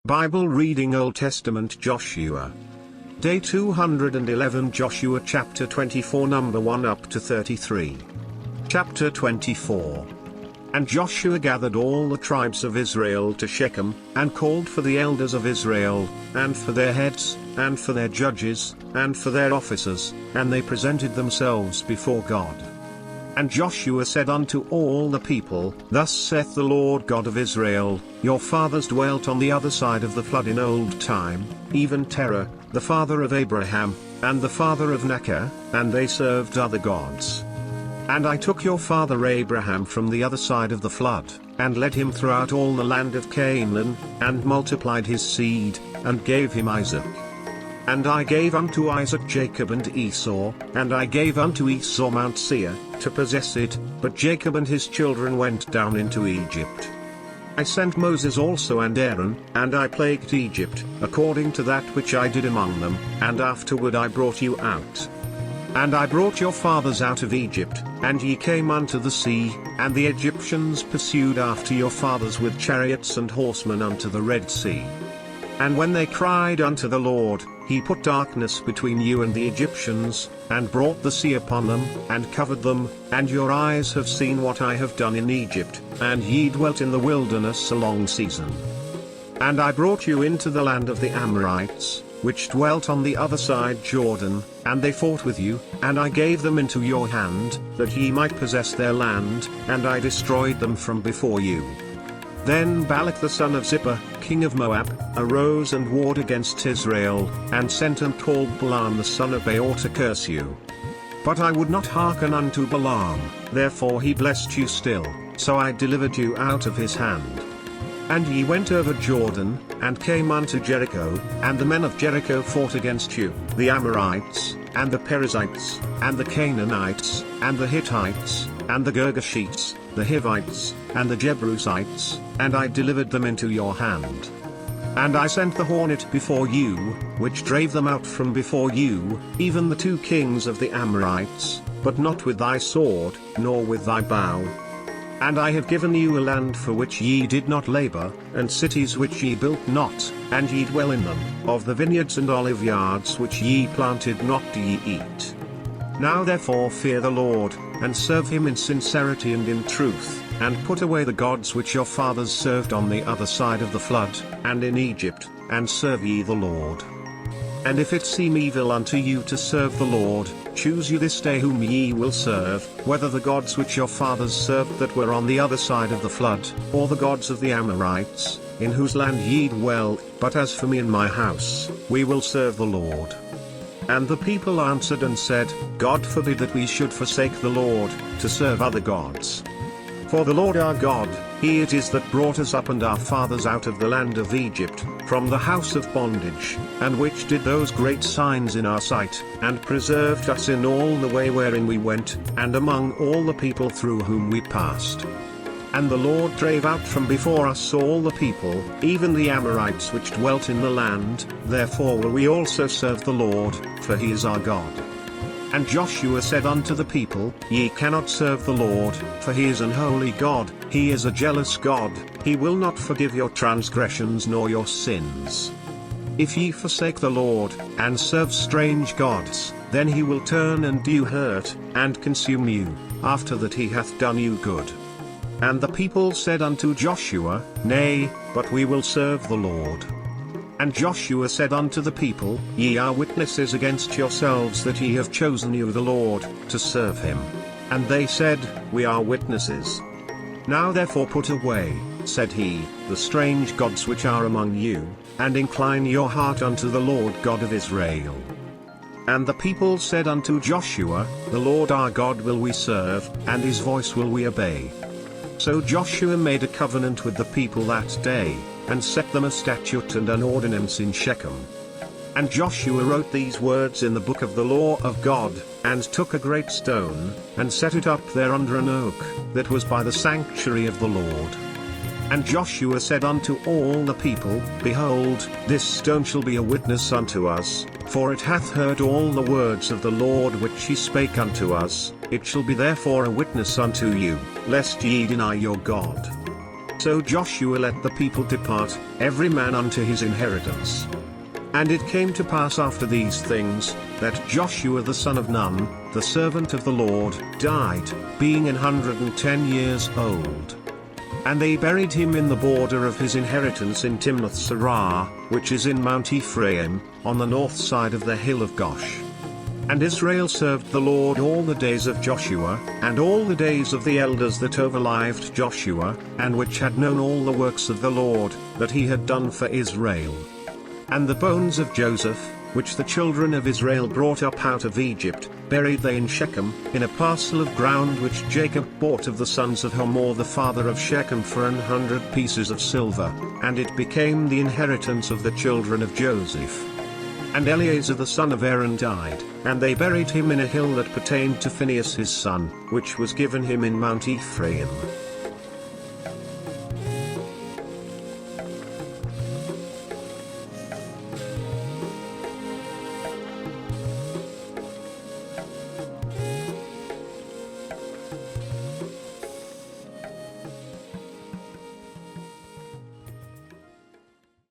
Bible reading Old Testament Joshua. Day 211 Joshua chapter 24 number 1 up to 33. Chapter 24. And Joshua gathered all the tribes of Israel to Shechem, and called for the elders of Israel, and for their heads, and for their judges, and for their officers, and they presented themselves before God. And Joshua said unto all the people, Thus saith the Lord God of Israel, Your fathers dwelt on the other side of the flood in old time, even Terah, the father of Abraham, and the father of Nachor, and they served other gods. And I took your father Abraham from the other side of the flood, and led him throughout all the land of Canaan, and multiplied his seed, and gave him Isaac. And I gave unto Isaac Jacob and Esau, and I gave unto Esau Mount Seir, to possess it, but Jacob and his children went down into Egypt. I sent Moses also and Aaron, and I plagued Egypt, according to that which I did among them, and afterward I brought you out. And I brought your fathers out of Egypt, and ye came unto the sea, and the Egyptians pursued after your fathers with chariots and horsemen unto the Red Sea. And when they cried unto the Lord, he put darkness between you and the Egyptians, and brought the sea upon them, and covered them, and your eyes have seen what I have done in Egypt, and ye dwelt in the wilderness a long season. And I brought you into the land of the Amorites, which dwelt on the other side Jordan, and they fought with you, and I gave them into your hand, that ye might possess their land, and I destroyed them from before you. Then Balak the son of Zippor, king of Moab, arose and warred against Israel, and sent and called Balaam the son of Beor to curse you. But I would not hearken unto Balaam, therefore he blessed you still, so I delivered you out of his hand. And ye went over Jordan, and came unto Jericho, and the men of Jericho fought against you, the Amorites, and the Perizzites, and the Canaanites, and the Hittites, and the Girgashites, the Hivites, and the Jebusites, and I delivered them into your hand. And I sent the hornet before you, which drave them out from before you, even the 2 kings of the Amorites, but not with thy sword, nor with thy bow. And I have given you a land for which ye did not labor, and cities which ye built not, and ye dwell in them, of the vineyards and olive yards which ye planted not do ye eat. Now therefore fear the Lord, and serve him in sincerity and in truth, and put away the gods which your fathers served on the other side of the flood, and in Egypt, and serve ye the Lord. And if it seem evil unto you to serve the Lord, choose you this day whom ye will serve, whether the gods which your fathers served that were on the other side of the flood, or the gods of the Amorites, in whose land ye dwell, but as for me and my house, we will serve the Lord. And the people answered and said, God forbid that we should forsake the Lord, to serve other gods. For the Lord our God, he it is that brought us up and our fathers out of the land of Egypt, from the house of bondage, and which did those great signs in our sight, and preserved us in all the way wherein we went, and among all the people through whom we passed. And the Lord drave out from before us all the people, even the Amorites which dwelt in the land, therefore will we also serve the Lord, for he is our God. And Joshua said unto the people, Ye cannot serve the Lord, for he is an holy God, he is a jealous God, he will not forgive your transgressions nor your sins. If ye forsake the Lord, and serve strange gods, then he will turn and do you hurt, and consume you, after that he hath done you good. And the people said unto Joshua, Nay, but we will serve the Lord. And Joshua said unto the people, Ye are witnesses against yourselves that ye have chosen you the Lord, to serve him. And they said, We are witnesses. Now therefore put away, said he, the strange gods which are among you, and incline your heart unto the Lord God of Israel. And the people said unto Joshua, The Lord our God will we serve, and his voice will we obey. So Joshua made a covenant with the people that day, and set them a statute and an ordinance in Shechem. And Joshua wrote these words in the book of the law of God, and took a great stone, and set it up there under an oak, that was by the sanctuary of the Lord. And Joshua said unto all the people, Behold, this stone shall be a witness unto us, for it hath heard all the words of the Lord which he spake unto us, it shall be therefore a witness unto you, lest ye deny your God. So Joshua let the people depart, every man unto his inheritance. And it came to pass after these things, that Joshua the son of Nun, the servant of the Lord, died, being 110 years old. And they buried him in the border of his inheritance in Timnath-serah, which is in Mount Ephraim, on the north side of the hill of Gosh. And Israel served the Lord all the days of Joshua, and all the days of the elders that overlived Joshua, and which had known all the works of the Lord, that he had done for Israel. And the bones of Joseph, which the children of Israel brought up out of Egypt, buried they in Shechem, in a parcel of ground which Jacob bought of the sons of Hamor the father of Shechem for 100 pieces of silver, and it became the inheritance of the children of Joseph. And Eleazar the son of Aaron died, and they buried him in a hill that pertained to Phinehas his son, which was given him in Mount Ephraim.